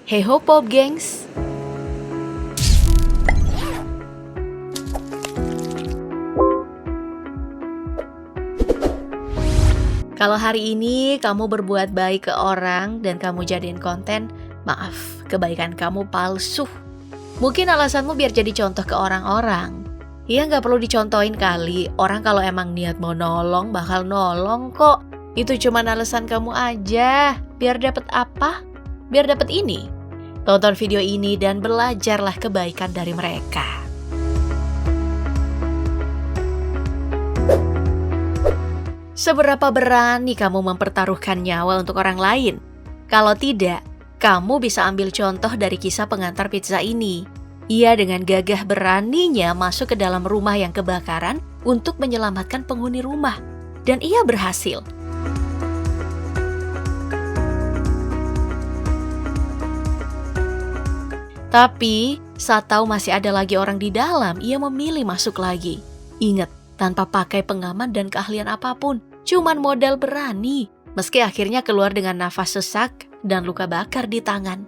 Hey ho Pop gengs! Kalau hari ini kamu berbuat baik ke orang dan kamu jadiin konten, maaf, kebaikan kamu palsu. Mungkin alasanmu biar jadi contoh ke orang-orang. Ya nggak perlu dicontohin kali, orang kalau emang niat mau nolong, bakal nolong kok. Itu cuma alasan kamu aja, biar dapet apa? Biar dapet ini. Tonton video ini dan belajarlah kebaikan dari mereka. Seberapa berani kamu mempertaruhkan nyawa untuk orang lain? Kalau tidak, kamu bisa ambil contoh dari kisah pengantar pizza ini. Ia dengan gagah beraninya masuk ke dalam rumah yang kebakaran untuk menyelamatkan penghuni rumah. Dan ia berhasil. Tapi, saat tahu masih ada lagi orang di dalam, ia memilih masuk lagi. Ingat, tanpa pakai pengaman dan keahlian apapun, cuman modal berani. Meski akhirnya keluar dengan nafas sesak dan luka bakar di tangan.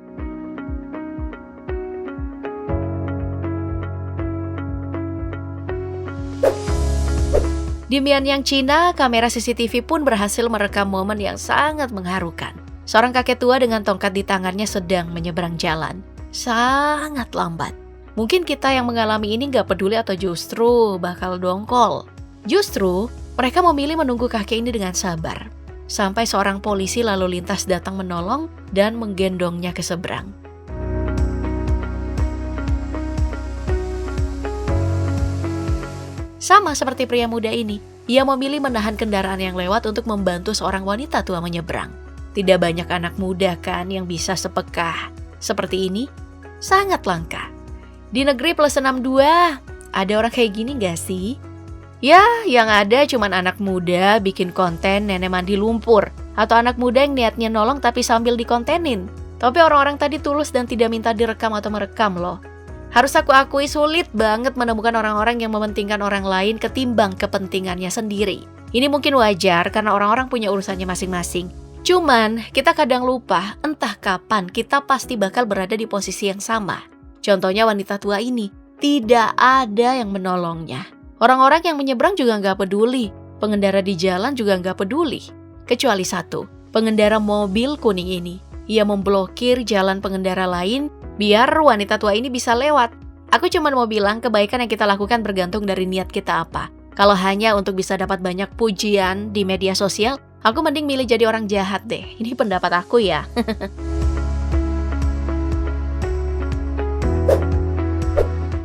Di Mianyang, Cina, kamera CCTV pun berhasil merekam momen yang sangat mengharukan. Seorang kakek tua dengan tongkat di tangannya sedang menyeberang jalan. Sangat lambat. Mungkin kita yang mengalami ini gak peduli atau justru bakal dongkol. Justru, mereka memilih menunggu kakek ini dengan sabar. Sampai seorang polisi lalu lintas datang menolong dan menggendongnya ke seberang. Sama seperti pria muda ini, ia memilih menahan kendaraan yang lewat untuk membantu seorang wanita tua menyeberang. Tidak banyak anak muda kan yang bisa sepekah seperti ini, sangat langka. Di negeri plus 62, ada orang kayak gini gak sih? Ya, yang ada cuman anak muda bikin konten nenek mandi lumpur. Atau anak muda yang niatnya nolong tapi sambil dikontenin. Tapi orang-orang tadi tulus dan tidak minta direkam atau merekam loh. Harus aku akui sulit banget menemukan orang-orang yang mementingkan orang lain ketimbang kepentingannya sendiri. Ini mungkin wajar karena orang-orang punya urusannya masing-masing. Cuman, kita kadang lupa entah kapan kita pasti bakal berada di posisi yang sama. Contohnya wanita tua ini, tidak ada yang menolongnya. Orang-orang yang menyeberang juga nggak peduli. Pengendara di jalan juga nggak peduli. Kecuali satu, pengendara mobil kuning ini. Ia memblokir jalan pengendara lain biar wanita tua ini bisa lewat. Aku cuma mau bilang kebaikan yang kita lakukan bergantung dari niat kita apa. Kalau hanya untuk bisa dapat banyak pujian di media sosial, aku mending milih jadi orang jahat deh. Ini pendapat aku ya.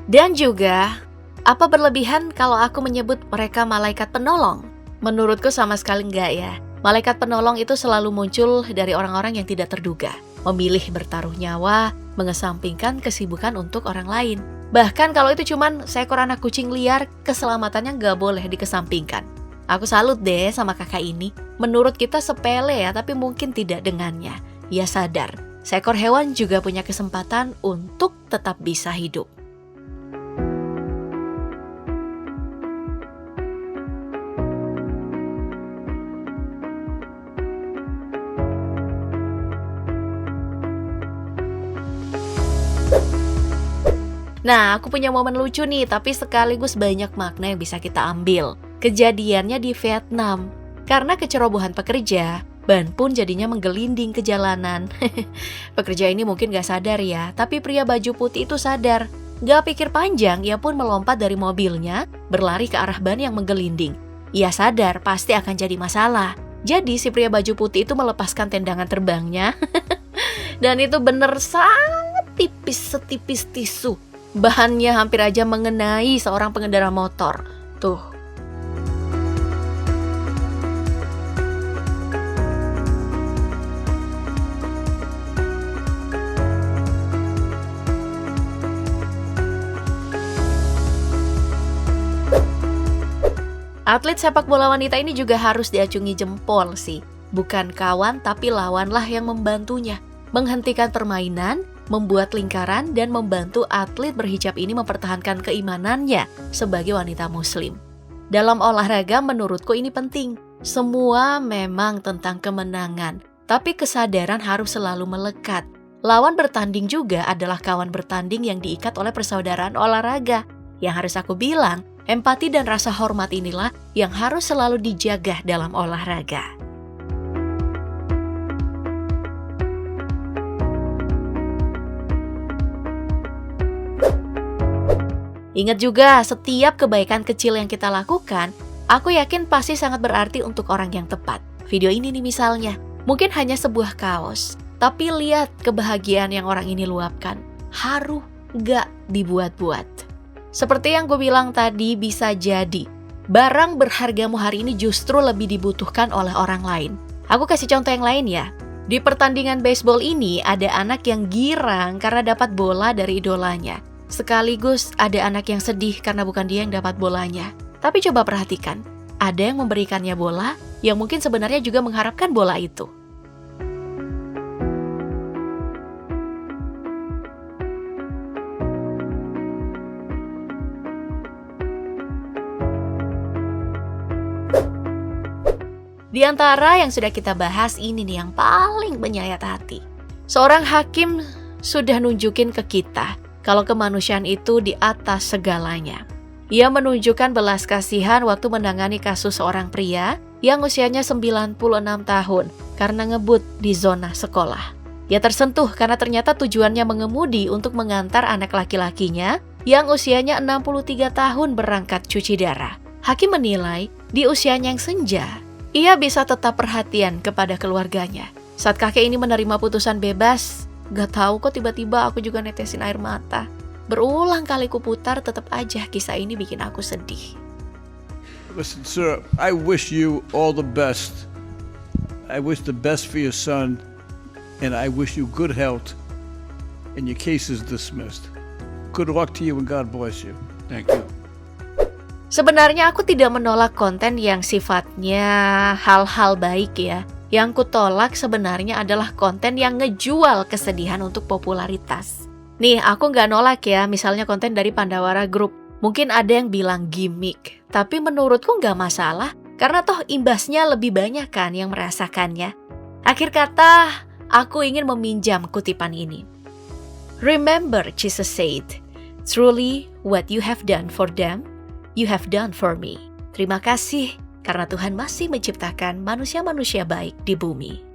Dan juga, apa berlebihan kalau aku menyebut mereka malaikat penolong? Menurutku sama sekali enggak ya. Malaikat penolong itu selalu muncul dari orang-orang yang tidak terduga. Memilih bertaruh nyawa, mengesampingkan kesibukan untuk orang lain. Bahkan kalau itu cuman seekor anak kucing liar, keselamatannya nggak boleh dikesampingkan. Aku salut deh sama kakak ini. Menurut kita sepele ya, tapi mungkin tidak dengannya. Ia sadar, seekor hewan juga punya kesempatan untuk tetap bisa hidup. Nah, aku punya momen lucu nih, tapi sekaligus banyak makna yang bisa kita ambil. Kejadiannya di Vietnam. Karena kecerobohan pekerja, ban pun jadinya menggelinding ke jalanan. Pekerja ini mungkin gak sadar ya, tapi pria baju putih itu sadar. Gak pikir panjang, ia pun melompat dari mobilnya, berlari ke arah ban yang menggelinding. Ia sadar pasti akan jadi masalah. Jadi si pria baju putih itu melepaskan tendangan terbangnya. Dan itu bener sangat tipis, setipis tisu. Bahannya hampir aja mengenai seorang pengendara motor. Tuh. Atlet sepak bola wanita ini juga harus diacungi jempol sih. Bukan kawan tapi lawanlah yang membantunya. Menghentikan permainan, membuat lingkaran, dan membantu atlet berhijab ini mempertahankan keimanannya sebagai wanita muslim. Dalam olahraga menurutku ini penting. Semua memang tentang kemenangan, tapi kesadaran harus selalu melekat. Lawan bertanding juga adalah kawan bertanding yang diikat oleh persaudaraan olahraga. Yang harus aku bilang, empati dan rasa hormat inilah yang harus selalu dijaga dalam olahraga. Ingat juga, setiap kebaikan kecil yang kita lakukan, aku yakin pasti sangat berarti untuk orang yang tepat. Video ini nih misalnya, mungkin hanya sebuah kaos, tapi lihat kebahagiaan yang orang ini luapkan. Haru, gak dibuat-buat. Seperti yang gue bilang tadi, bisa jadi barang berhargamu hari ini justru lebih dibutuhkan oleh orang lain. Aku kasih contoh yang lain ya. Di pertandingan baseball ini ada anak yang girang karena dapat bola dari idolanya. Sekaligus ada anak yang sedih karena bukan dia yang dapat bolanya. Tapi coba perhatikan, ada yang memberikannya bola yang mungkin sebenarnya juga mengharapkan bola itu. Di antara yang sudah kita bahas, ini nih yang paling menyayat hati. Seorang hakim sudah nunjukin ke kita kalau kemanusiaan itu di atas segalanya. Ia menunjukkan belas kasihan waktu menangani kasus seorang pria yang usianya 96 tahun karena ngebut di zona sekolah. Ia tersentuh karena ternyata tujuannya mengemudi untuk mengantar anak laki-lakinya yang usianya 63 tahun berangkat cuci darah. Hakim menilai di usianya yang senja, ia bisa tetap perhatian kepada keluarganya. Saat kakek ini menerima putusan bebas, gak tahu kok tiba-tiba aku juga netesin air mata. Berulang kali kuputar, tetap aja kisah ini bikin aku sedih. Listen, sir, I wish you all the best. I wish the best for your son, and I wish you good health, and your case is dismissed. Good luck to you and God bless you. Thank you. Sebenarnya aku tidak menolak konten yang sifatnya hal-hal baik ya. Yang kutolak sebenarnya adalah konten yang ngejual kesedihan untuk popularitas. Nih, aku nggak nolak ya, misalnya konten dari Pandawara Group. Mungkin ada yang bilang gimmick, tapi menurutku nggak masalah, karena toh imbasnya lebih banyak kan yang merasakannya. Akhir kata, aku ingin meminjam kutipan ini. Remember, Jesus said, truly what you have done for them, you have done for me. Terima kasih karena Tuhan masih menciptakan manusia-manusia baik di bumi.